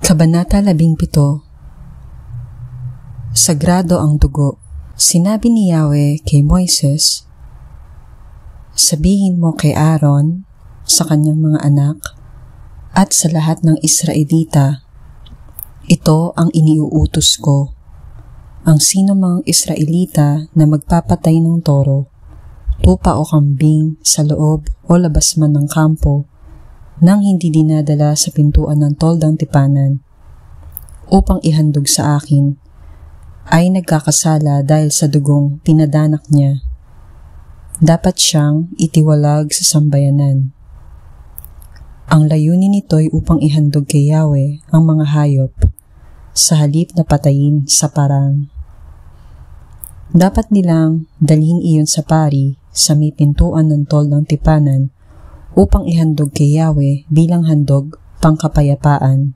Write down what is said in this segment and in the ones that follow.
Kabanata 17. Sagrado ang dugo. Sinabi ni Yahweh kay Moises, sabihin mo kay Aaron, sa kanyang mga anak, at sa lahat ng Israelita, ito ang iniuutos ko. Ang sino mang Israelita na magpapatay ng toro, tupa o kambing sa loob o labas man ng kampo, nang hindi dinadala sa pintuan ng toldang tipanan, upang ihandog sa akin, ay nagkakasala dahil sa dugong pinadanak niya. Dapat siyang itiwalag sa sambayanan. Ang layunin nito'y upang ihandog kay Yahweh ang mga hayop, sa halip na patayin sa parang. Dapat nilang dalhin iyon sa pari sa may pintuan ng toldang tipanan, upang ihandog kay Yahweh bilang handog pangkapayapaan.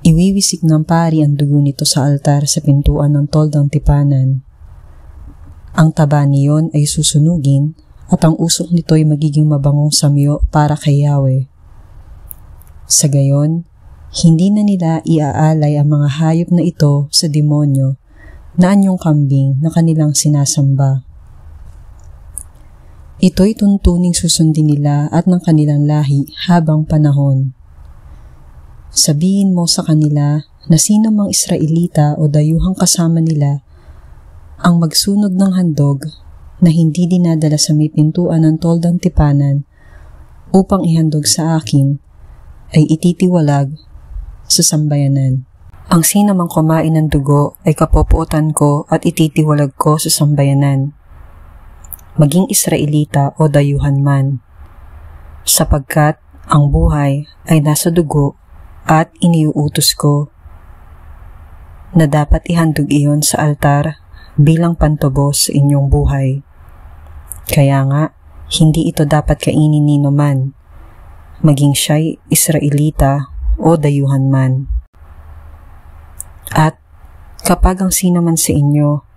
Iwiwisik ng pari ang dugo nito sa altar sa pintuan ng toldang tipanan. Ang taba niyon ay susunugin at ang usok nito ay magiging mabangong samyo para kay Yahweh. Sa gayon, hindi na nila iaalay ang mga hayop na ito sa demonyo na anyong kambing na kanilang sinasamba. Ito'y tuntuning susundin nila at ng kanilang lahi habang panahon. Sabihin mo sa kanila na sino mang Israelita o dayuhang kasama nila ang magsunog ng handog na hindi dinadala sa may pintuan ng toldang tipanan upang ihandog sa akin ay ititiwalag sa sambayanan. Ang sino mang kumain ng dugo ay kapopuotan ko at ititiwalag ko sa sambayanan, maging Israelita o dayuhan man, sapagkat ang buhay ay nasa dugo at iniuutos ko na dapat ihandog iyon sa altar bilang pantubos sa inyong buhay. Kaya nga, hindi ito dapat kainin ni man, maging siya'y Israelita o dayuhan man. At kapag ang sino man sa inyo,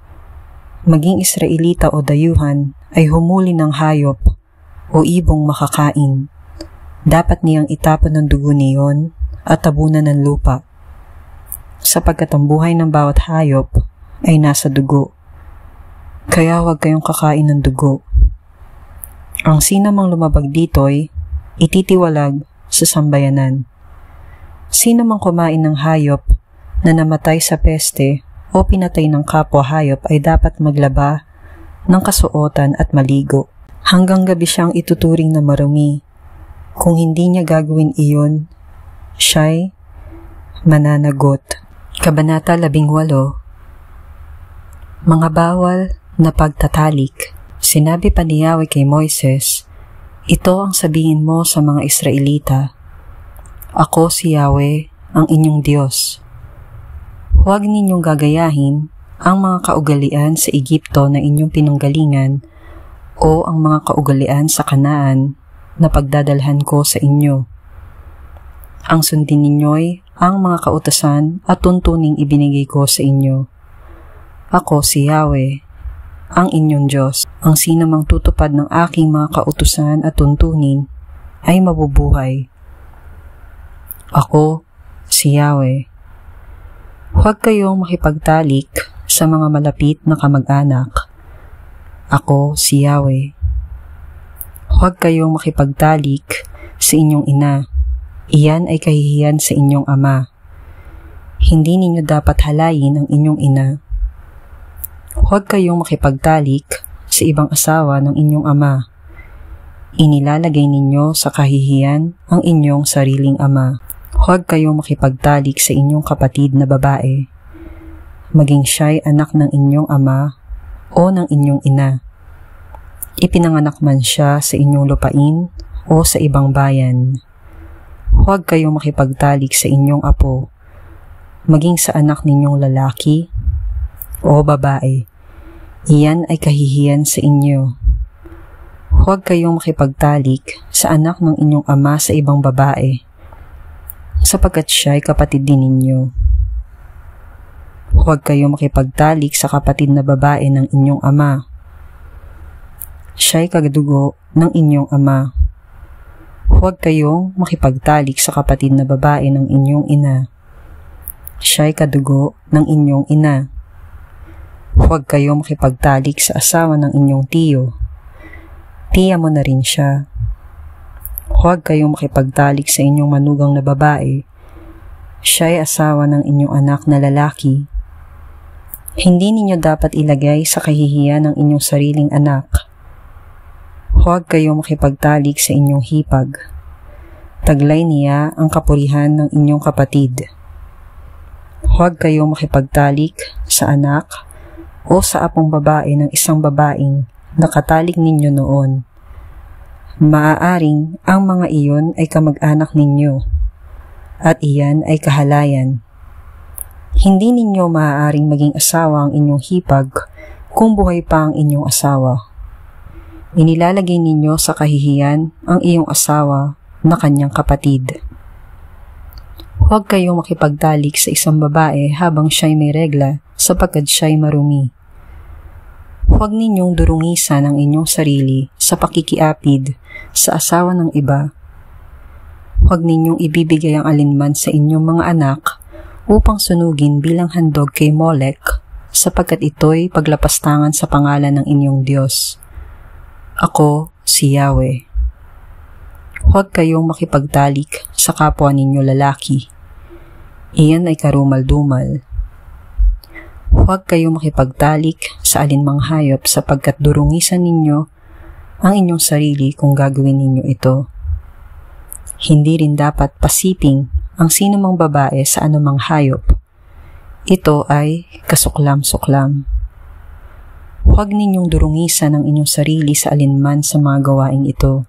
maging Israelita o dayuhan, ay humuli ng hayop o ibong makakain, dapat niyang itapon ng dugo niyon at tabunan ng lupa, sapagkat ang buhay ng bawat hayop ay nasa dugo. Kaya huwag kayong kakain ng dugo. Ang sino mang lumabag dito'y ititiwalag sa sambayanan. Sino mang kumain ng hayop na namatay sa peste o pinatay ng kapwa hayop ay dapat maglaba ng kasuotan at maligo. Hanggang gabi siyang ituturing na marumi. Kung hindi niya gagawin iyon, siya'y mananagot. Kabanata 18. Mga bawal na pagtatalik. Sinabi pa ni Yahweh kay Moises, ito ang sabihin mo sa mga Israelita, ako si Yahweh, ang inyong Diyos. Huwag ninyong gagayahin ang mga kaugalian sa Egypto na inyong pinanggalingan o ang mga kaugalian sa Kanaan na pagdadalhan ko sa inyo. Ang sundin ninyo'y ang mga kautusan at tuntuning ibinigay ko sa inyo. Ako si Yahweh, ang inyong Diyos. Ang sino mang tutupad ng aking mga kautusan at tuntunin ay mabubuhay. Ako si Yahweh. Huwag kayong makipagtalik sa mga malapit na kamag-anak. Ako si Yahweh. Huwag kayong makipagtalik sa inyong ina. Iyan ay kahihiyan sa inyong ama. Hindi ninyo dapat halayin ang inyong ina. Huwag kayong makipagtalik sa ibang asawa ng inyong ama. Inilalagay ninyo sa kahihiyan ang inyong sariling ama. Huwag kayong makipagtalik sa inyong kapatid na babae, maging siya'y anak ng inyong ama o ng inyong ina. Ipinanganak man siya sa inyong lupain o sa ibang bayan. Huwag kayong makipagtalik sa inyong apo, maging sa anak ninyong lalaki o babae. Iyan ay kahihiyan sa inyo. Huwag kayong makipagtalik sa anak ng inyong ama sa ibang babae, sapagkat siya ay kapatid din ninyo. Huwag kayong makipagtalik sa kapatid na babae ng inyong ama. Siya ay kagadugo ng inyong ama. Huwag kayong makipagtalik sa kapatid na babae ng inyong ina. Siya'y kadugo ng inyong ina. Huwag kayong makipagtalik sa asawa ng inyong tiyo. Tiya mo na rin siya. Huwag kayong makipagtalik sa inyong manugang na babae. Siya'y asawa ng inyong anak na lalaki. Hindi ninyo dapat ilagay sa kahihiyan ng inyong sariling anak. Huwag kayong makipagtalik sa inyong hipag. Taglay niya ang kapurihan ng inyong kapatid. Huwag kayong makipagtalik sa anak o sa apong babae ng isang babaeng nakatalik ninyo noon. Maaaring ang mga iyon ay kamag-anak ninyo, at iyan ay kahalayan. Hindi ninyo maaaring maging asawa ang inyong hipag kung buhay pa ang inyong asawa. Inilalagay ninyo sa kahihiyan ang iyong asawa na kanyang kapatid. Huwag kayong makipagtalik sa isang babae habang siya'y may regla sapagkat siya'y marumi. Huwag ninyong durungisan ang inyong sarili sa pakikiapid sa asawa ng iba. Huwag ninyong ibibigay ang alinman sa inyong mga anak upang sunugin bilang handog kay Molek sapagkat ito'y paglapastangan sa pangalan ng inyong Diyos. Ako, si Yahweh. Huwag kayong makipagtalik sa kapwa ninyo lalaki. Iyan ay karumal-dumal. Huwag kayong makipagtalik sa alinmang hayop sapagkat durungisan ninyo ang inyong sarili kung gagawin ninyo ito. Hindi rin dapat pasiping ang sinumang babae sa anumang hayop. Ito ay kasuklam-suklam. Huwag ninyong durungisan ang inyong sarili sa alinman sa mga gawaing ito.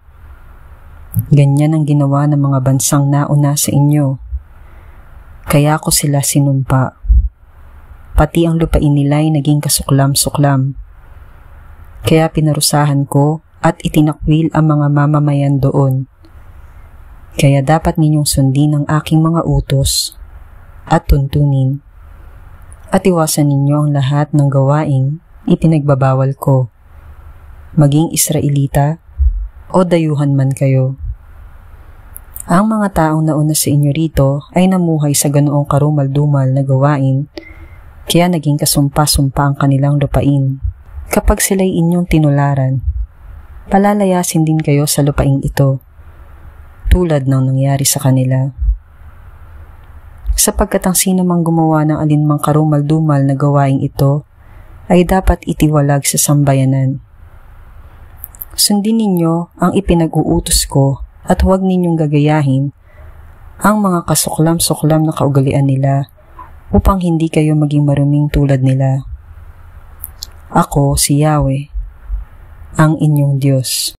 Ganyan ang ginawa ng mga bansang nauna sa inyo. Kaya ko sila sinumpa. Pati ang lupain nila ay naging kasuklam-suklam. Kaya pinarusahan ko at itinakwil ang mga mamamayan doon. Kaya dapat ninyong sundin ang aking mga utos at tuntunin. At iwasan ninyo ang lahat ng gawaing ipinagbabawal ko, maging Israelita o dayuhan man kayo. Ang mga taong nauna sa inyo rito ay namuhay sa ganoong karumal-dumal na gawain, kaya naging kasumpa-sumpa ang kanilang lupain. Kapag sila'y inyong tinularan, palalayasin din kayo sa lupaing ito, tulad ng nangyari sa kanila. Sapagkat ang sino mang gumawa ng alinmang karumal-dumal na gawaing ito, ay dapat itiwalag sa sambayanan. Sundin ninyo ang ipinag-uutos ko at huwag ninyong gagayahin ang mga kasuklam-suklam na kaugalian nila upang hindi kayo maging maruming tulad nila. Ako, si Yahweh, ang inyong Diyos.